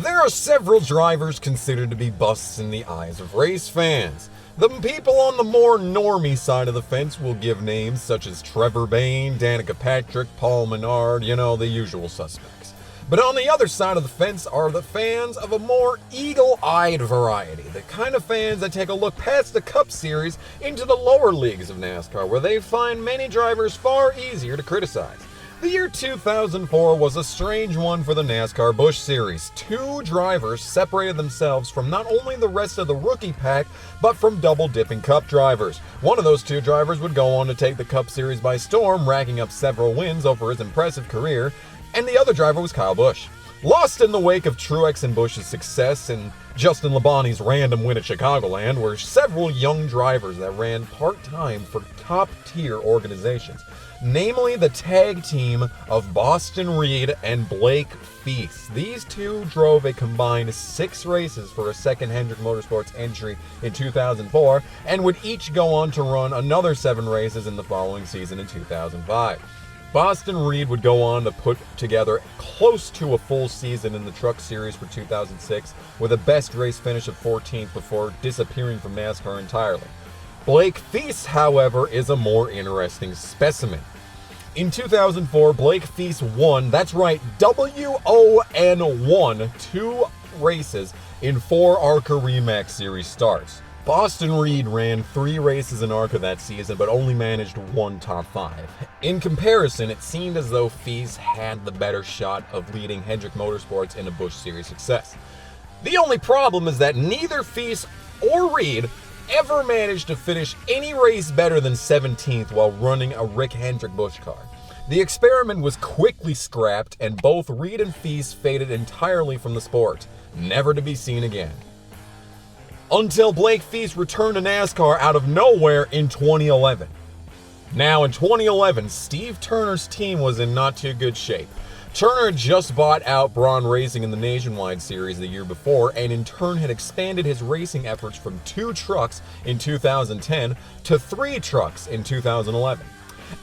There are several drivers considered to be busts in the eyes of race fans. The people on the more normie side of the fence will give names such as Trevor Bayne, Danica Patrick, Paul Menard, the usual suspects. But on the other side of the fence are the fans of a more eagle-eyed variety, the kind of fans that take a look past the Cup Series into the lower leagues of NASCAR, where they find many drivers far easier to criticize. The year 2004 was a strange one for the NASCAR Busch Series. Two drivers separated themselves from not only the rest of the rookie pack, but from double-dipping Cup drivers. One of those two drivers would go on to take the Cup Series by storm, racking up several wins over his impressive career, and the other driver was Kyle Busch. Lost in the wake of Truex and Busch's success and Justin Labonte's random win at Chicagoland were several young drivers that ran part-time for top-tier organizations, namely the tag team of Boston Reed and Blake Feese. These two drove a combined 6 races for a second Hendrick Motorsports entry in 2004 and would each go on to run another 7 races in the following season in 2005. Boston Reed would go on to put together close to a full season in the Truck Series for 2006 with a best race finish of 14th before disappearing from NASCAR entirely. Blake Feese, however, is a more interesting specimen. In 2004, Blake Feese won, that's right, won 2 races in 4 ARCA REMAX Series starts. Boston Reed ran 3 races in ARCA that season, but only managed 1 top 5. In comparison, it seemed as though Feese had the better shot of leading Hendrick Motorsports in a Busch Series success. The only problem is that neither Feese or Reed ever managed to finish any race better than 17th while running a Rick Hendrick Busch car. The experiment was quickly scrapped, and both Reed and Feese faded entirely from the sport, never to be seen again. Until Blake Feese returned to NASCAR out of nowhere in 2011. Now in 2011, Steve Turner's team was in not too good shape. Turner had just bought out Braun Racing in the Nationwide Series the year before, and in turn had expanded his racing efforts from 2 trucks in 2010 to 3 trucks in 2011,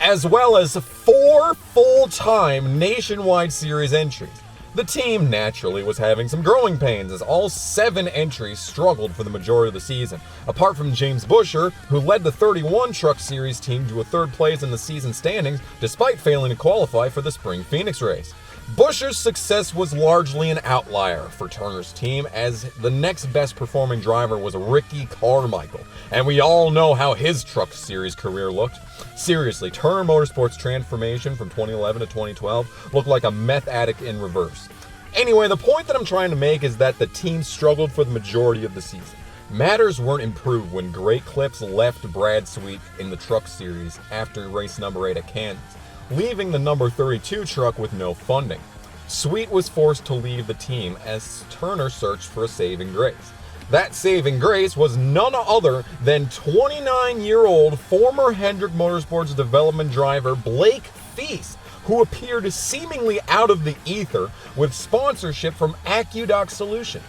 as well as 4 full-time Nationwide Series entries. The team naturally was having some growing pains as all 7 entries struggled for the majority of the season, apart from James Buescher, who led the 31 Truck Series team to a 3rd place in the season standings despite failing to qualify for the Spring Phoenix race. Buescher's success was largely an outlier for Turner's team, as the next best performing driver was Ricky Carmichael, and we all know how his Truck Series career looked. Seriously, Turner Motorsports' transformation from 2011 to 2012 looked like a meth addict in reverse. Anyway, the point that I'm trying to make is that the team struggled for the majority of the season. Matters weren't improved when Great Clips left Brad Sweet in the Truck Series after race number 8 at Kansas, leaving the number 32 truck with no funding. Sweet was forced to leave the team as Turner searched for a saving grace. That saving grace was none other than 29-year-old former Hendrick Motorsports development driver Blake Feese, who appeared seemingly out of the ether with sponsorship from AccuDoc Solutions.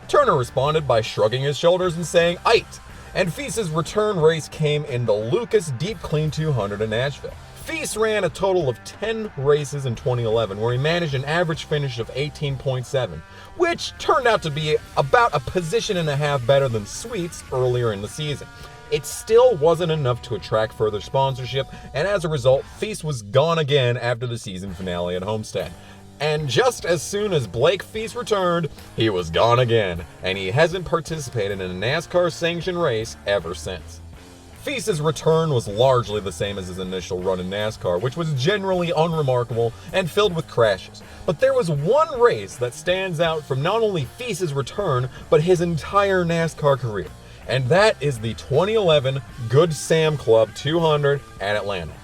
Turner responded by shrugging his shoulders and saying, "Aight," and Feese's return race came in the Lucas Deep Clean 200 in Nashville. Feese ran a total of 10 races in 2011, where he managed an average finish of 18.7, which turned out to be about a position and a half better than Sweet's earlier in the season. It still wasn't enough to attract further sponsorship, and as a result, Feese was gone again after the season finale at Homestead. And just as soon as Blake Feese returned, he was gone again, and he hasn't participated in a NASCAR-sanctioned race ever since. Feese's return was largely the same as his initial run in NASCAR, which was generally unremarkable and filled with crashes. But there was one race that stands out from not only Feese's return, but his entire NASCAR career. And that is the 2011 Good Sam Club 200 at Atlanta.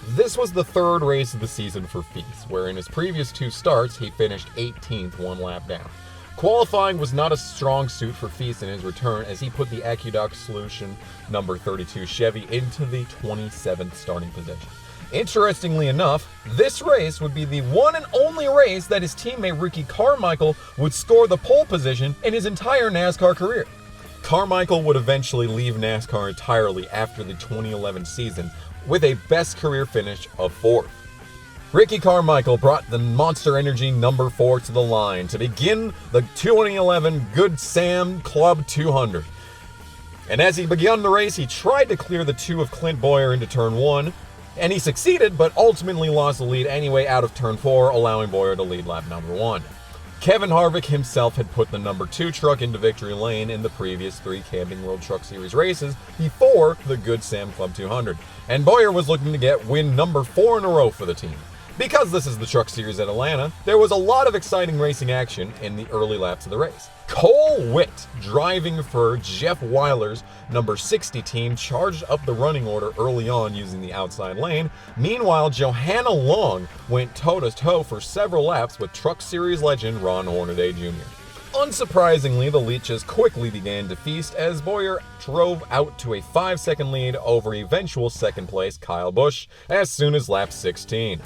This was the 3rd race of the season for Feese, where in his previous 2 starts, he finished 18th 1 lap down. Qualifying was not a strong suit for Feese in his return, as he put the AccuDoc Solution number 32 Chevy into the 27th starting position. Interestingly enough, this race would be the one and only race that his teammate Ricky Carmichael would score the pole position in his entire NASCAR career. Carmichael would eventually leave NASCAR entirely after the 2011 season with a best career finish of 4th. Ricky Carmichael brought the Monster Energy number 4 to the line to begin the 2011 Good Sam Club 200. And as he began the race, he tried to clear the 2 of Clint Bowyer into turn 1, and he succeeded, but ultimately lost the lead anyway out of turn 4, allowing Bowyer to lead lap number 1. Kevin Harvick himself had put the number 2 truck into victory lane in the previous 3 Camping World Truck Series races before the Good Sam Club 200, and Bowyer was looking to get win number 4 in a row for the team. Because this is the Truck Series at Atlanta, there was a lot of exciting racing action in the early laps of the race. Cole Witt, driving for Jeff Weiler's number 60 team, charged up the running order early on using the outside lane. Meanwhile, Johanna Long went toe-to-toe for several laps with Truck Series legend Ron Hornaday Jr. Unsurprisingly, the Leeches quickly began to feast as Bowyer drove out to a 5-second lead over eventual second place Kyle Busch as soon as lap 16.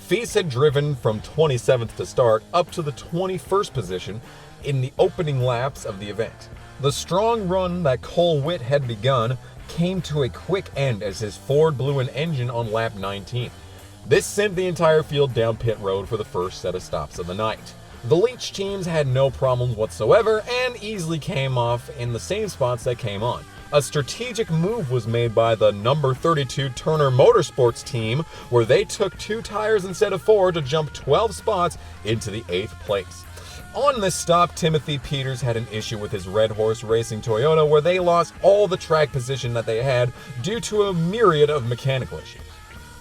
Feese had driven from 27th to start up to the 21st position in the opening laps of the event. The strong run that Cole Witt had begun came to a quick end as his Ford blew an engine on lap 19. This sent the entire field down pit road for the first set of stops of the night. The Leach teams had no problems whatsoever and easily came off in the same spots that came on. A strategic move was made by the number 32 Turner Motorsports team, where they took 2 tires instead of 4 to jump 12 spots into the 8th place. On this stop, Timothy Peters had an issue with his Red Horse Racing Toyota, where they lost all the track position that they had due to a myriad of mechanical issues.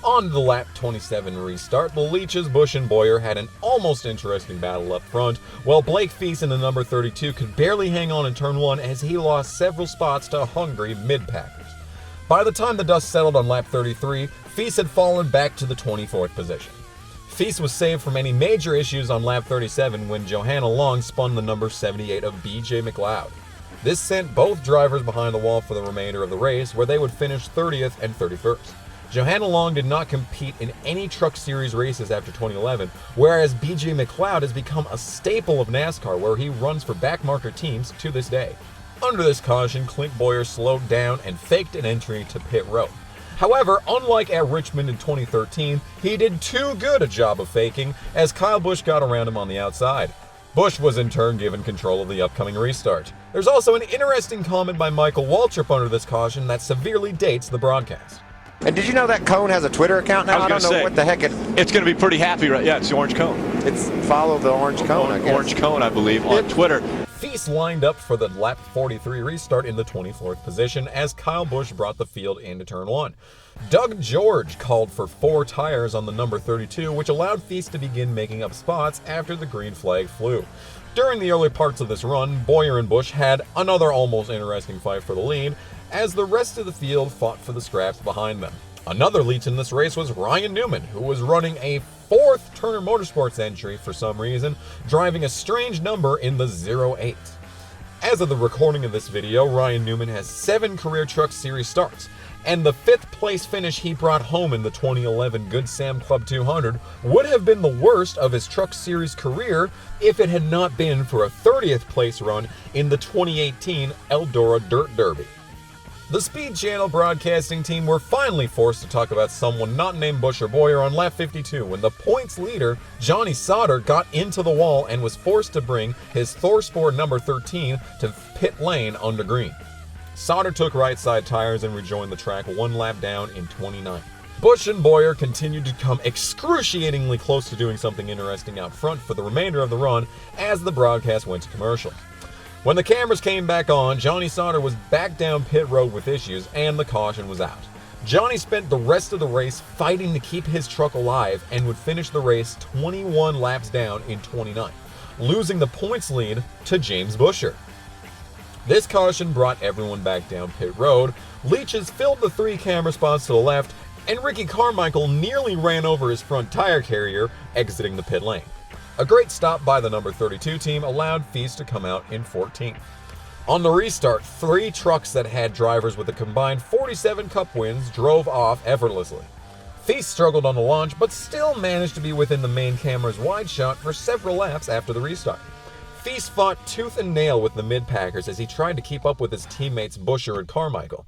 On the lap 27 restart, the Leeches, Busch, and Bowyer had an almost interesting battle up front, while Blake Feese in the number 32 could barely hang on in turn 1 as he lost several spots to hungry mid-packers. By the time the dust settled on lap 33, Feese had fallen back to the 24th position. Feese was saved from any major issues on lap 37 when Johanna Long spun the number 78 of BJ McLeod. This sent both drivers behind the wall for the remainder of the race, where they would finish 30th and 31st. Johanna Long did not compete in any Truck Series races after 2011, whereas BJ McLeod has become a staple of NASCAR, where he runs for backmarker teams to this day. Under this caution, Clint Bowyer slowed down and faked an entry to pit road. However, unlike at Richmond in 2013, he did too good a job of faking, as Kyle Busch got around him on the outside. Busch was in turn given control of the upcoming restart. There's also an interesting comment by Michael Waltrip under this caution that severely dates the broadcast. And did you know that cone has a Twitter account now? I don't know what the heck it's going to be pretty happy, right? Yeah, it's the orange cone. It's follow the orange cone, I guess. Orange cone, I believe, on Twitter. Feese lined up for the lap 43 restart in the 24th position as Kyle Busch brought the field into turn 1. Doug George called for 4 tires on the number 32, which allowed Feese to begin making up spots after the green flag flew. During the early parts of this run, Bowyer and Busch had another almost interesting fight for the lead, as the rest of the field fought for the scraps behind them. Another Leach in this race was Ryan Newman, who was running a 4th Turner Motorsports entry for some reason, driving a strange number in the 08. As of the recording of this video, Ryan Newman has 7 career Truck Series starts, and the 5th place finish he brought home in the 2011 Good Sam Club 200 would have been the worst of his Truck Series career if it had not been for a 30th place run in the 2018 Eldora Dirt Derby. The Speed Channel broadcasting team were finally forced to talk about someone not named Busch or Bowyer on lap 52 when the points leader, Johnny Sauter, got into the wall and was forced to bring his Thorsport number 13 to pit lane under green. Sauter took right side tires and rejoined the track 1 lap down in 29. Busch and Bowyer continued to come excruciatingly close to doing something interesting out front for the remainder of the run as the broadcast went to commercial. When the cameras came back on, Johnny Sauter was back down pit road with issues and the caution was out. Johnny spent the rest of the race fighting to keep his truck alive and would finish the race 21 laps down in 29, losing the points lead to James Buescher. This caution brought everyone back down pit road. Leeches filled the 3 camera spots to the left, and Ricky Carmichael nearly ran over his front tire carrier, exiting the pit lane. A great stop by the number 32 team allowed Feese to come out in 14th. On the restart, 3 trucks that had drivers with a combined 47 Cup wins drove off effortlessly. Feese struggled on the launch, but still managed to be within the main camera's wide shot for several laps after the restart. Feese fought tooth and nail with the mid-packers as he tried to keep up with his teammates Buescher and Carmichael.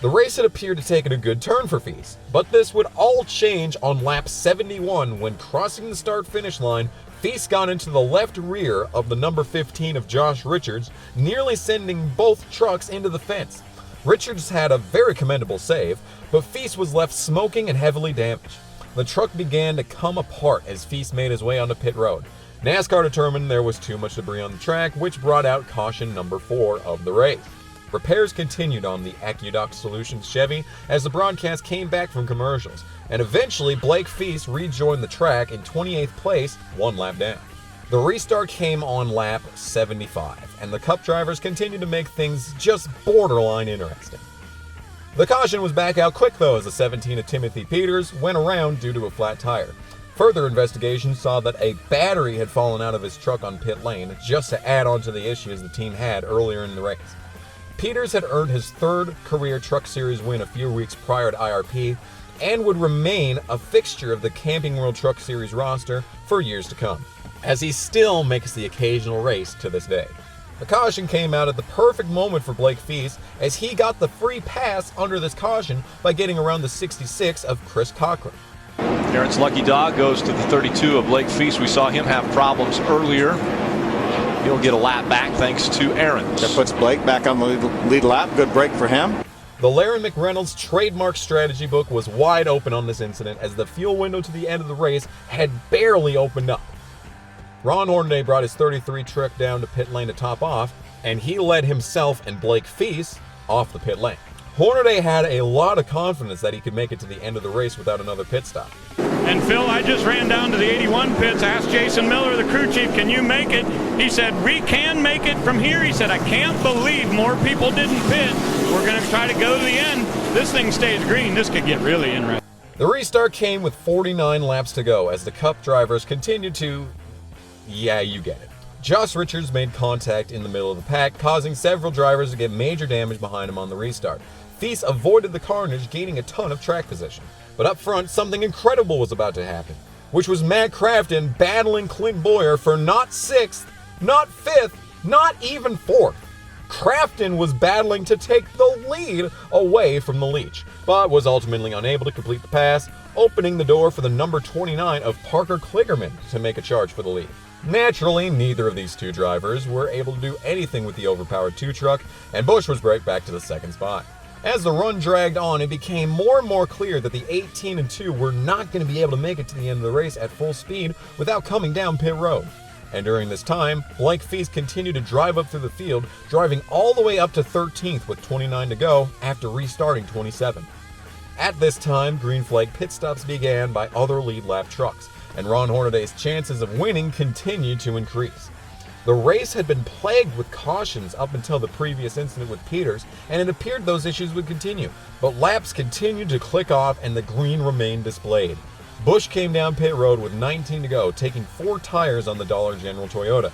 The race had appeared to take a good turn for Feese, but this would all change on lap 71 when crossing the start-finish line, Feese got into the left rear of the number 15 of Josh Richards, nearly sending both trucks into the fence. Richards had a very commendable save, but Feese was left smoking and heavily damaged. The truck began to come apart as Feese made his way onto pit road. NASCAR determined there was too much debris on the track, which brought out caution number 4 of the race. Repairs continued on the Aqueduct Solutions Chevy as the broadcast came back from commercials, and eventually Blake Feese rejoined the track in 28th place, 1 lap down. The restart came on lap 75, and the Cup drivers continued to make things just borderline interesting. The caution was back out quick though as the 17 of Timothy Peters went around due to a flat tire. Further investigation saw that a battery had fallen out of his truck on pit lane just to add on to the issues the team had earlier in the race. Peters had earned his 3rd career Truck Series win a few weeks prior to IRP and would remain a fixture of the Camping World Truck Series roster for years to come, as he still makes the occasional race to this day. The caution came out at the perfect moment for Blake Feese as he got the free pass under this caution by getting around the 66 of Chris Cochran. Aaron's lucky dog goes to the 32 of Blake Feese. We saw him have problems earlier. He'll get a lap back thanks to Aaron's. That puts Blake back on the lead lap. Good break for him. The Larry McReynolds trademark strategy book was wide open on this incident as the fuel window to the end of the race had barely opened up. Ron Hornaday brought his 33 truck down to pit lane to top off, and he led himself and Blake Feese off the pit lane. Hornaday had a lot of confidence that he could make it to the end of the race without another pit stop. And Phil, I just ran down to the 81 pits, asked Jason Miller, the crew chief, can you make it? He said, we can make it from here. He said, I can't believe more people didn't pit. We're going to try to go to the end. This thing stays green. This could get really interesting. The restart came with 49 laps to go as the Cup drivers continued to, yeah, you get it. Josh Richards made contact in the middle of the pack, causing several drivers to get major damage behind him on the restart. Feese avoided the carnage, gaining a ton of track position. But up front, something incredible was about to happen, which was Matt Crafton battling Clint Bowyer for not 6th, not 5th, not even 4th. Crafton was battling to take the lead away from the leech, but was ultimately unable to complete the pass, opening the door for the number 29 of Parker Kligerman to make a charge for the lead. Naturally, neither of these two drivers were able to do anything with the overpowered 2 truck, and Busch was brought back to the 2nd spot. As the run dragged on, it became more and more clear that the 18 and 2 were not going to be able to make it to the end of the race at full speed without coming down pit road. And during this time, Blake Feese continued to drive up through the field, driving all the way up to 13th with 29 to go after restarting 27th. At this time, green flag pit stops began by other lead lap trucks, and Ron Hornaday's chances of winning continued to increase. The race had been plagued with cautions up until the previous incident with Peters, and it appeared those issues would continue, but laps continued to click off and the green remained displayed. Busch came down pit road with 19 to go, taking 4 tires on the Dollar General Toyota.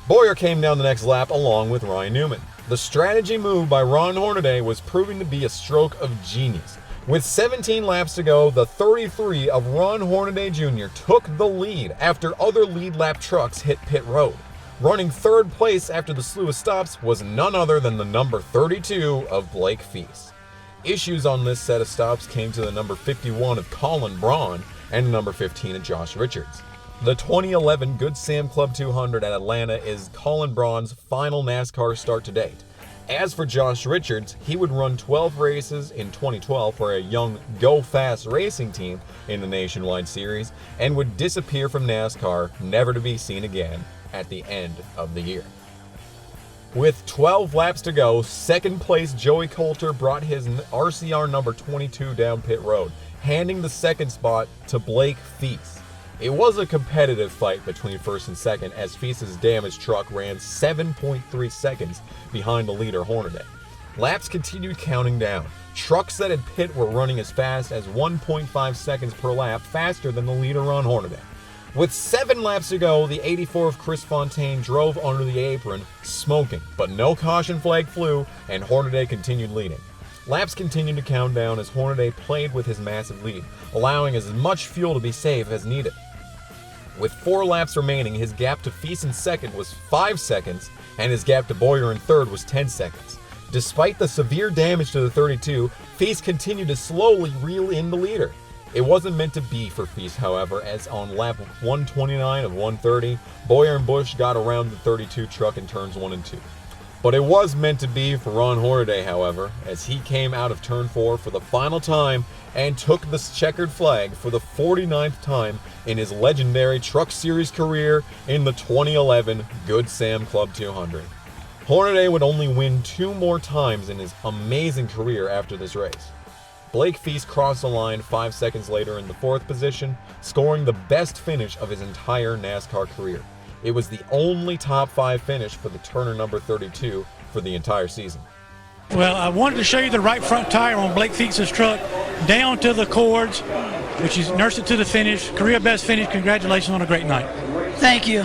Bowyer came down the next lap along with Ryan Newman. The strategy move by Ron Hornaday was proving to be a stroke of genius. With 17 laps to go, the 33 of Ron Hornaday Jr. took the lead after other lead lap trucks hit pit road. Running 3rd place after the slew of stops was none other than the number 32 of Blake Feese. Issues on this set of stops came to the number 51 of Colin Braun and number 15 of Josh Richards. The 2011 Good Sam Club 200 at Atlanta is Colin Braun's final NASCAR start to date. As for Josh Richards, he would run 12 races in 2012 for a young Go Fast racing team in the Nationwide Series and would disappear from NASCAR, never to be seen again at the end of the year. With 12 laps to go, 2nd place Joey Coulter brought his RCR number 22 down pit road, handing the 2nd spot to Blake Feese. It was a competitive fight between 1st and 2nd as Feese's damaged truck ran 7.3 seconds behind the leader Hornaday. Laps continued counting down. Trucks that had pit were running as fast as 1.5 seconds per lap faster than the leader Ron Hornaday. With 7 laps to go, the 84 of Chris Fontaine drove under the apron, smoking, but no caution flag flew, and Hornaday continued leading. Laps continued to count down as Hornaday played with his massive lead, allowing as much fuel to be saved as needed. With 4 laps remaining, his gap to Feese in 2nd was 5 seconds, and his gap to Bowyer in 3rd was 10 seconds. Despite the severe damage to the 32, Feese continued to slowly reel in the leader. It wasn't meant to be for Feese, however, as on lap 129 of 130, Boyer and Busch got around the 32 truck in turns 1 and 2. But it was meant to be for Ron Hornaday, however, as he came out of turn 4 for the final time and took the checkered flag for the 49th time in his legendary Truck Series career in the 2011 Good Sam Club 200. Hornaday would only win 2 more times in his amazing career after this race. Blake Feese crossed the line 5 seconds later in the 4th position, scoring the best finish of his entire NASCAR career. It was the only top 5 finish for the Turner number 32 for the entire season. Well, I wanted to show you the right front tire on Blake Feese's truck, down to the cords, which is nursed it to the finish. Career best finish. Congratulations on a great night. Thank you.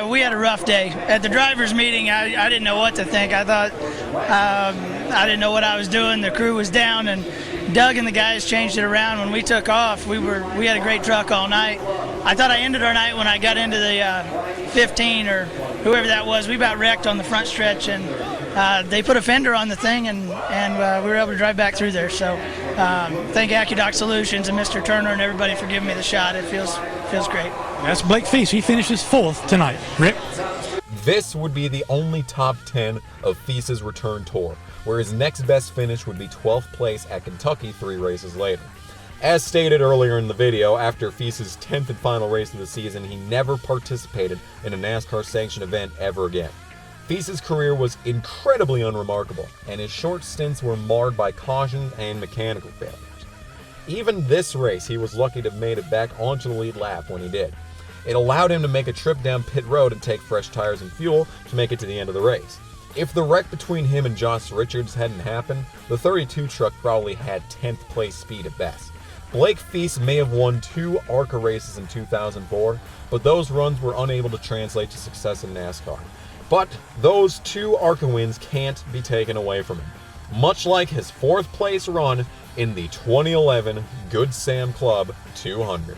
We had a rough day. At the drivers' meeting, I didn't know what to think. I thought I didn't know what I was doing. The crew was down, and Doug and the guys changed it around. When we took off, we had a great truck all night. I thought I ended our night when I got into the 15 or whoever that was. We about wrecked on the front stretch, and they put a fender on the thing, and we were able to drive back through there. So thank AccuDoc Solutions and Mr. Turner and everybody for giving me the shot. It feels great. That's Blake Feese. He finishes 4th tonight. Rick? This would be the only top 10 of Feese's return tour, where his next best finish would be 12th place at Kentucky 3 races later. As stated earlier in the video, after Feese's 10th and final race of the season, he never participated in a NASCAR sanctioned event ever again. Feese's career was incredibly unremarkable, and his short stints were marred by caution and mechanical failures. Even this race, he was lucky to have made it back onto the lead lap when he did. It allowed him to make a trip down pit road and take fresh tires and fuel to make it to the end of the race. If the wreck between him and Josh Richards hadn't happened, the 32 truck probably had 10th place speed at best. Blake Feese may have won 2 ARCA races in 2004, but those runs were unable to translate to success in NASCAR. But those 2 ARCA wins can't be taken away from him, much like his 4th place run in the 2011 Good Sam Club 200.